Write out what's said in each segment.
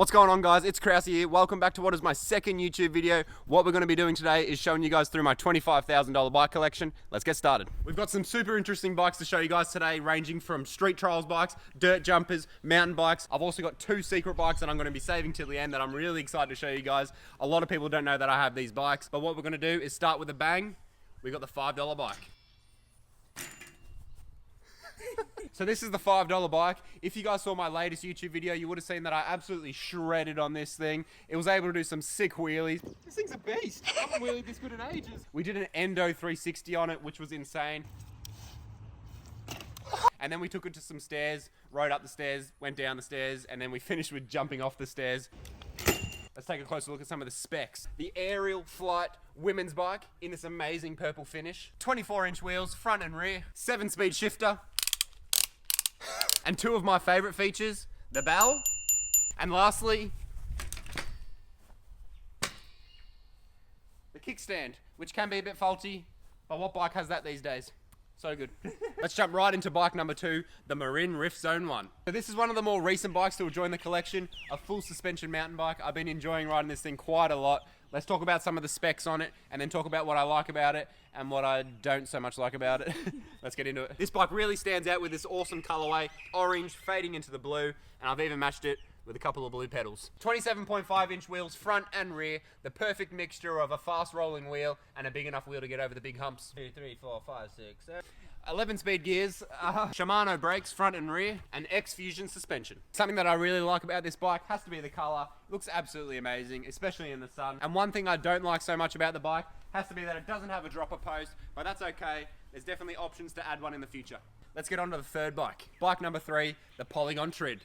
What's going on, guys? It's Krause here. Welcome back to what is my second YouTube video. What we're going to be doing today is showing you guys through my $25,000 bike collection. Let's get started. We've got some super interesting bikes to show you guys today, ranging from street trials bikes, dirt jumpers, mountain bikes. I've also got two secret bikes that I'm going to be saving till the end that I'm really excited to show you guys. A lot of people don't know that I have these bikes, but what we're going to do is start with a bang. We got the $5 bike. So this is the $5 bike. If you guys saw my latest YouTube video, you would have seen that I absolutely shredded on this thing. It was able to do some sick wheelies. This thing's a beast. I haven't wheelied this good in ages. We did an Endo 360 on it, which was insane. And then we took it to some stairs, rode up the stairs, went down the stairs, and then we finished with jumping off the stairs. Let's take a closer look at some of the specs. The Aerial Flight women's bike in this amazing purple finish. 24-inch wheels, front and rear. 7-speed shifter. And two of my favorite features, the bell, and lastly, the kickstand, which can be a bit faulty, but what bike has that these days? So good. Let's jump right into bike number 2, the Marin Rift Zone 1. So this is one of the more recent bikes to join the collection, a full suspension mountain bike. I've been enjoying riding this thing quite a lot. Let's talk about some of the specs on it, and then talk about what I like about it and what I don't so much like about it. Let's get into it. This bike really stands out with this awesome colorway, orange fading into the blue, and I've even matched it with a couple of blue pedals. 27.5-inch wheels, front and rear, the perfect mixture of a fast rolling wheel and a big enough wheel to get over the big humps. 2, 3, 4, 5, 6, 7. 11-speed gears, Shimano brakes, front and rear, and X-Fusion suspension. Something that I really like about this bike has to be the color. It looks absolutely amazing, especially in the sun. And one thing I don't like so much about the bike has to be that it doesn't have a dropper post, but that's okay. There's definitely options to add one in the future. Let's get on to the third bike. Bike number 3, the Polygon Trid.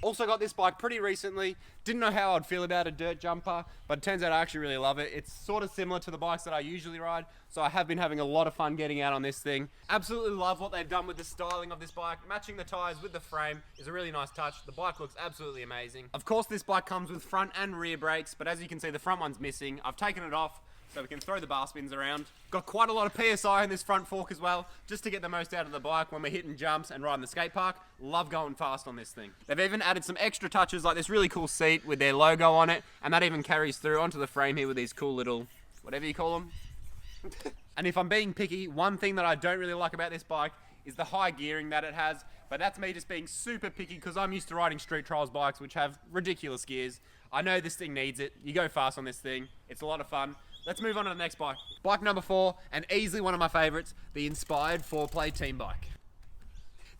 Also got this bike pretty recently. Didn't know how I'd feel about a dirt jumper, but it turns out I actually really love it. It's sort of similar to the bikes that I usually ride, so I have been having a lot of fun getting out on this thing. Absolutely love what they've done with the styling of this bike. Matching the tires with the frame is a really nice touch. The bike looks absolutely amazing. Of course, this bike comes with front and rear brakes, but as you can see, the front one's missing. I've taken it off so we can throw the bar spins around. Got quite a lot of PSI in this front fork as well, just to get the most out of the bike when we're hitting jumps and riding the skate park. Love going fast on this thing. They've even added some extra touches like this really cool seat with their logo on it, and that even carries through onto the frame here with these cool little, whatever you call them. And if I'm being picky, one thing that I don't really like about this bike is the high gearing that it has, but that's me just being super picky because I'm used to riding street trials bikes which have ridiculous gears. I know this thing needs it. You go fast on this thing. It's a lot of fun. Let's move on to the next bike. Bike number 4, and easily one of my favorites, the Inspired 4Play Team Bike.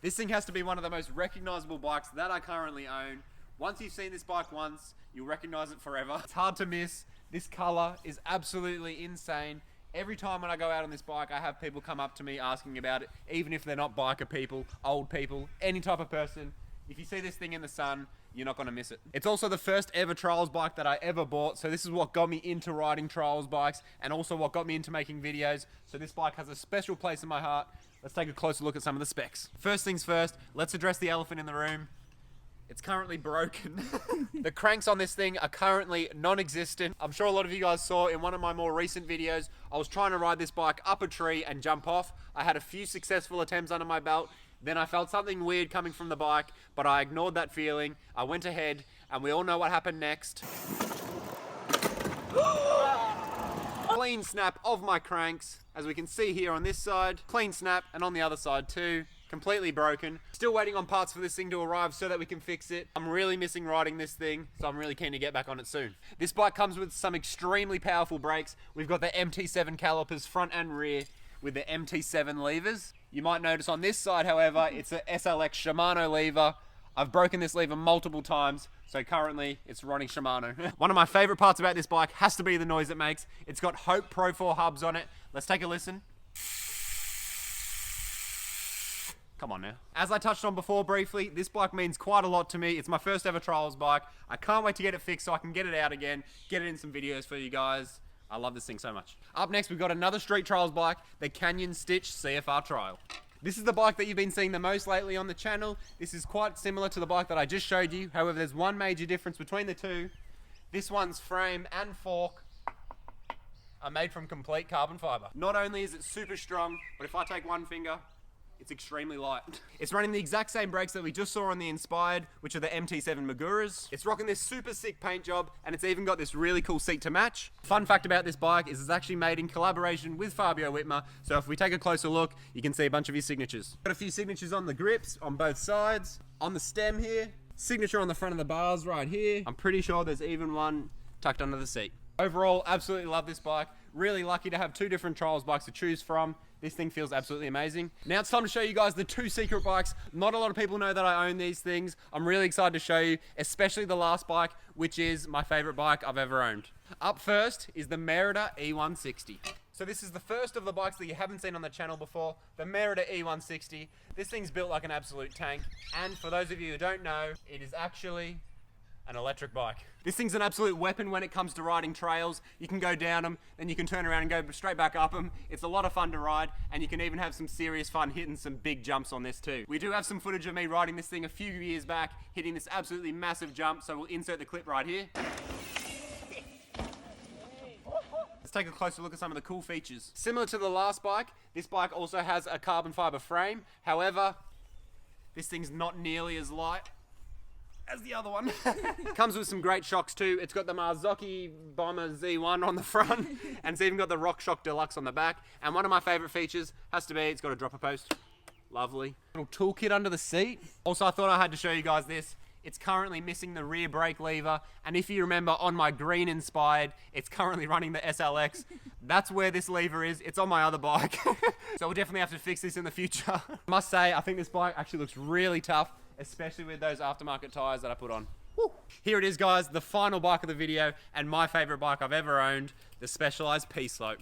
This thing has to be one of the most recognizable bikes that I currently own. Once you've seen this bike once, you'll recognize it forever. It's hard to miss. This color is absolutely insane. Every time when I go out on this bike, I have people come up to me asking about it, even if they're not biker people, old people, any type of person. If you see this thing in the sun, you're not going to miss it. It's also the first ever trials bike that I ever bought, so this is what got me into riding trials bikes and also what got me into making videos. So this bike has a special place in my heart. Let's take a closer look at some of the specs. First things first, let's address the elephant in the room. It's currently broken. The cranks on this thing are currently non-existent. I'm sure a lot of you guys saw in one of my more recent videos, I was trying to ride this bike up a tree and jump off. I had a few successful attempts under my belt. Then I felt something weird coming from the bike, but I ignored that feeling. I went ahead, and we all know what happened next. Clean snap of my cranks, as we can see here on this side. Clean snap, and on the other side too. Completely broken. Still waiting on parts for this thing to arrive so that we can fix it. I'm really missing riding this thing, so I'm really keen to get back on it soon. This bike comes with some extremely powerful brakes. We've got the MT7 calipers front and rear with the MT7 levers. You might notice on this side, however, it's a SLX Shimano lever. I've broken this lever multiple times, so currently it's running Shimano. One of my favorite parts about this bike has to be the noise it makes. It's got Hope Pro 4 hubs on it. Let's take a listen. Come on now. As I touched on before briefly, this bike means quite a lot to me. It's my first ever trials bike. I can't wait to get it fixed so I can get it out again, get it in some videos for you guys. I love this thing so much. Up next, we've got another street trials bike, the Canyon Stitch CFR Trial. This is the bike that you've been seeing the most lately on the channel. This is quite similar to the bike that I just showed you. However, there's one major difference between the two. This one's frame and fork are made from complete carbon fiber. Not only is it super strong, but if I take one finger it's extremely light. It's running the exact same brakes that we just saw on the Inspired, which are the MT7 Maguras. It's rocking this super sick paint job, and it's even got this really cool seat to match. Fun fact about this bike is it's actually made in collaboration with Fabio Witmer, so if we take a closer look, you can see a bunch of his signatures. Got a few signatures on the grips, on both sides, on the stem here, signature on the front of the bars right here. I'm pretty sure there's even one tucked under the seat. Overall, absolutely love this bike. Really lucky to have two different trials bikes to choose from. This thing feels absolutely amazing. Now it's time to show you guys the two secret bikes. Not a lot of people know that I own these things. I'm really excited to show you, especially the last bike, which is my favorite bike I've ever owned. Up first is the Merida E160. So this is the first of the bikes that you haven't seen on the channel before, the Merida E160. This thing's built like an absolute tank. And for those of you who don't know, it is actually an electric bike. This thing's an absolute weapon when it comes to riding trails. You can go down them, then you can turn around and go straight back up them. It's a lot of fun to ride, and you can even have some serious fun hitting some big jumps on this too. We do have some footage of me riding this thing a few years back, hitting this absolutely massive jump, so we'll insert the clip right here. Let's take a closer look at some of the cool features. Similar to the last bike, this bike also has a carbon fiber frame. However, this thing's not nearly as light as the other one. Comes with some great shocks too. It's got the Marzocchi Bomber Z1 on the front, and it's even got the RockShox Deluxe on the back. And one of my favorite features has to be, it's got a dropper post. Lovely. Little toolkit under the seat. Also, I thought I had to show you guys this. It's currently missing the rear brake lever, and if you remember on my green Inspired, it's currently running the SLX. That's where this lever is. It's on my other bike. So we'll definitely have to fix this in the future. I must say, I think this bike actually looks really tough, especially with those aftermarket tires that I put on. Woo. Here it is, guys, the final bike of the video, and my favorite bike I've ever owned, the Specialized P-Slope.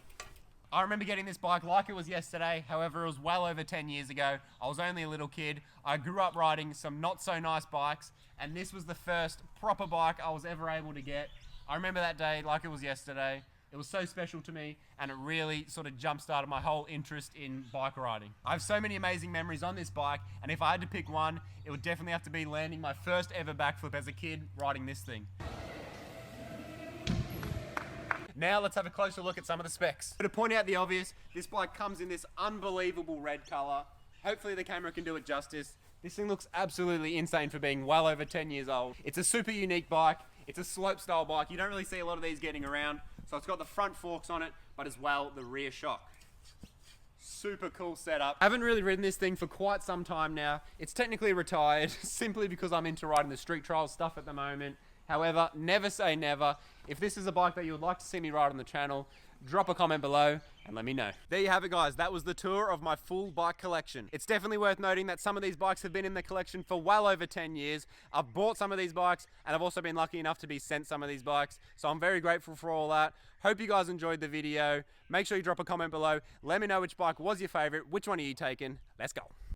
I remember getting this bike like it was yesterday. However, it was well over 10 years ago. I was only a little kid. I grew up riding some not so nice bikes, and this was the first proper bike I was ever able to get. I remember that day like it was yesterday. It was so special to me, and it really sort of jump-started my whole interest in bike riding. I have so many amazing memories on this bike, and if I had to pick one, it would definitely have to be landing my first ever backflip as a kid riding this thing. Now let's have a closer look at some of the specs. To point out the obvious, this bike comes in this unbelievable red color. Hopefully the camera can do it justice. This thing looks absolutely insane for being well over 10 years old. It's a super unique bike. It's a slope style bike. You don't really see a lot of these getting around. So it's got the front forks on it, but as well the rear shock. Super cool setup. I haven't really ridden this thing for quite some time now. It's technically retired simply because I'm into riding the street trial stuff at the moment. However, never say never. If this is a bike that you would like to see me ride on the channel, drop a comment below and let me know. There you have it, guys. That was the tour of my full bike collection. It's definitely worth noting that some of these bikes have been in the collection for well over 10 years. I've bought some of these bikes, and I've also been lucky enough to be sent some of these bikes. So I'm very grateful for all that. Hope you guys enjoyed the video. Make sure you drop a comment below. Let me know which bike was your favorite. Which one are you taking? Let's go.